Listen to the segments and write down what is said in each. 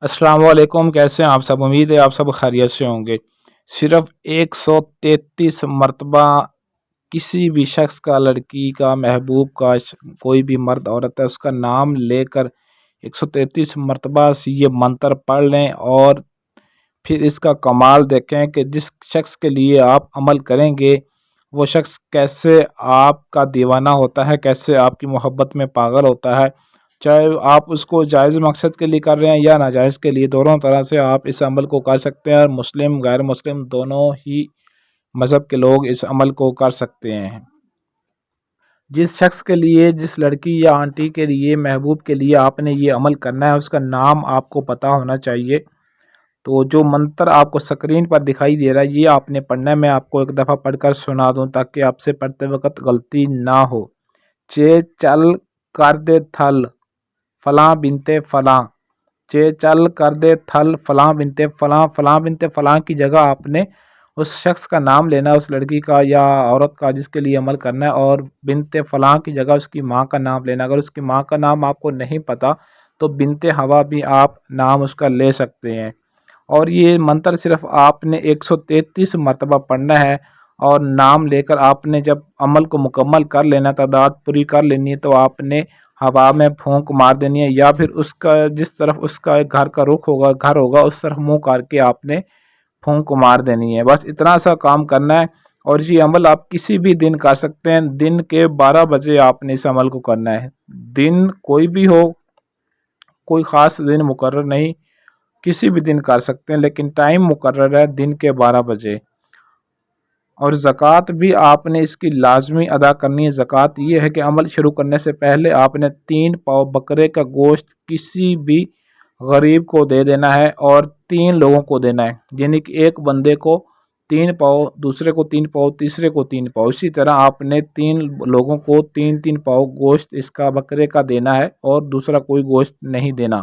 السلام علیکم، کیسے ہیں آپ سب؟ امید ہے آپ سب خیریت سے ہوں گے۔ صرف 133 مرتبہ کسی بھی شخص کا، لڑکی کا، محبوب کا، کوئی بھی مرد عورت ہے، اس کا نام لے کر 133 مرتبہ سے یہ منتر پڑھ لیں اور پھر اس کا کمال دیکھیں کہ جس شخص کے لیے آپ عمل کریں گے وہ شخص کیسے آپ کا دیوانہ ہوتا ہے، کیسے آپ کی محبت میں پاگل ہوتا ہے۔ چاہے آپ اس کو جائز مقصد کے لیے کر رہے ہیں یا ناجائز کے لیے، دونوں طرح سے آپ اس عمل کو کر سکتے ہیں، اور مسلم غیر مسلم دونوں ہی مذہب کے لوگ اس عمل کو کر سکتے ہیں۔ جس شخص کے لیے، جس لڑکی یا آنٹی کے لیے، محبوب کے لیے آپ نے یہ عمل کرنا ہے، اس کا نام آپ کو پتہ ہونا چاہیے۔ تو جو منتر آپ کو سکرین پر دکھائی دے رہا ہے، یہ آپ نے پڑھنا ہے۔ میں آپ کو ایک دفعہ پڑھ کر سنا دوں تاکہ آپ سے پڑھتے وقت غلطی نہ ہو۔ چے چل کر دے تھل فلاں بنتے فلاں، چے چل کر دے تھل فلاں بنتے فلاں، فلاں بنتے فلاں کی جگہ آپ نے اس شخص کا نام لینا ہے، اس لڑکی کا یا عورت کا جس کے لیے عمل کرنا ہے، اور بنتے فلاں کی جگہ اس کی ماں کا نام لینا۔ اگر اس کی ماں کا نام آپ کو نہیں پتہ تو بنتے ہوا بھی آپ نام اس کا لے سکتے ہیں۔ اور یہ منتر صرف آپ نے 133 مرتبہ پڑھنا ہے، اور نام لے کر آپ نے جب عمل کو مکمل کر لینا، تعداد پوری کر لینی ہے، تو آپ نے ہوا میں پھونک مار دینی ہے، یا پھر اس کا جس طرف اس کا گھر کا رخ ہوگا، گھر ہوگا، اس طرف منہ کر کے آپ نے پھونک مار دینی ہے۔ بس اتنا سا کام کرنا ہے، اور یہ عمل آپ کسی بھی دن کر سکتے ہیں۔ دن کے 12 بجے آپ نے اس عمل کو کرنا ہے۔ دن کوئی بھی ہو، کوئی خاص دن مقرر نہیں، کسی بھی دن کر سکتے ہیں، لیکن ٹائم مقرر ہے دن کے 12 بجے۔ اور زکوٰۃ بھی آپ نے اس کی لازمی ادا کرنی ہے۔ زکوٰۃ یہ ہے کہ عمل شروع کرنے سے پہلے آپ نے 3 پاؤ بکرے کا گوشت کسی بھی غریب کو دے دینا ہے، اور 3 لوگوں کو دینا ہے، یعنی کہ ایک بندے کو 3 پاؤ، دوسرے کو 3 پاؤ، تیسرے کو 3 پاؤ، اسی طرح آپ نے 3 لوگوں کو 3 پاؤ گوشت اس کا بکرے کا دینا ہے، اور دوسرا کوئی گوشت نہیں دینا۔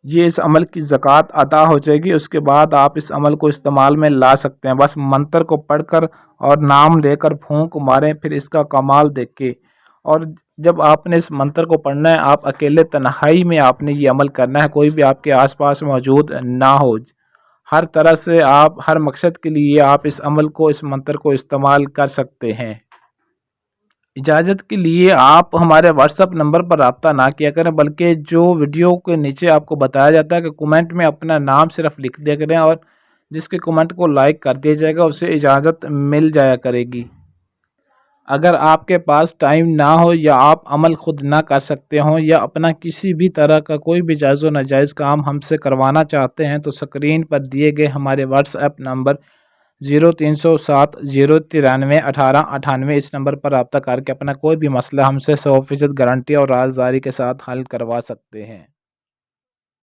یہ اس عمل کی زکوٰۃ ادا ہو جائے گی، اس کے بعد آپ اس عمل کو استعمال میں لا سکتے ہیں۔ بس منتر کو پڑھ کر اور نام لے کر پھونک ماریں، پھر اس کا کمال دیکھیں۔ اور جب آپ نے اس منتر کو پڑھنا ہے، آپ اکیلے تنہائی میں آپ نے یہ عمل کرنا ہے، کوئی بھی آپ کے آس پاس موجود نہ ہو۔ ہر طرح سے آپ، ہر مقصد کے لیے آپ اس عمل کو، اس منتر کو استعمال کر سکتے ہیں۔ اجازت کے لیے آپ ہمارے واٹس ایپ نمبر پر رابطہ نہ کیا کریں، بلکہ جو ویڈیو کے نیچے آپ کو بتایا جاتا ہے کہ کمنٹ میں اپنا نام صرف لکھ دیا کریں، اور جس کے کمنٹ کو لائک کر دیا جائے گا اسے اجازت مل جایا کرے گی۔ اگر آپ کے پاس ٹائم نہ ہو، یا آپ عمل خود نہ کر سکتے ہوں، یا اپنا کسی بھی طرح کا کوئی بھی جائز و ناجائز کام ہم سے کروانا چاہتے ہیں، تو سکرین پر دیے گئے ہمارے واٹس ایپ نمبر 0307 093 1898 اس نمبر پر رابطہ کر کے اپنا کوئی بھی مسئلہ ہم سے 100% گارنٹی اور رازداری کے ساتھ حل کروا سکتے ہیں۔